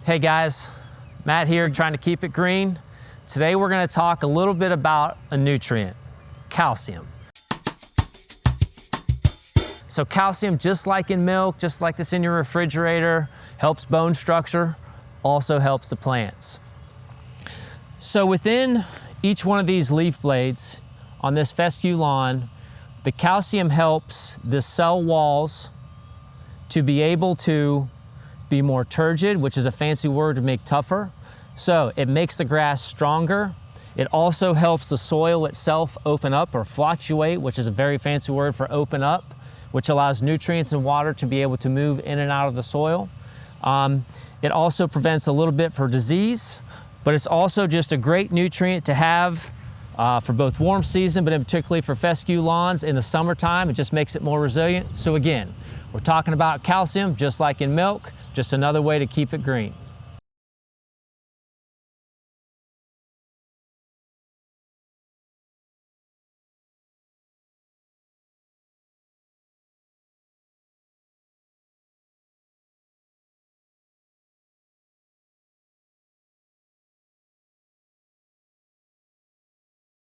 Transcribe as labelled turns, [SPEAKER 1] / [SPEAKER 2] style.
[SPEAKER 1] Hey guys, Matt here, trying to keep it green. Today we're going to talk a little bit about a nutrient, calcium. So calcium, just like in milk, just like this in your refrigerator, helps bone structure, also helps the plants. So within each one of these leaf blades on this fescue lawn, the calcium helps the cell walls to be able to be more turgid, which is a fancy word to make tougher. So it makes the grass stronger. It also helps the soil itself open up or fluctuate, which is a very fancy word for open up, which allows nutrients and water to be able to move in and out of the soil. It also prevents a little bit for disease, but it's also just a great nutrient to have for both warm season, but in particularly for fescue lawns in the summertime. It just makes it more resilient. So again, we're talking about calcium, just like in milk, just another way to keep it green.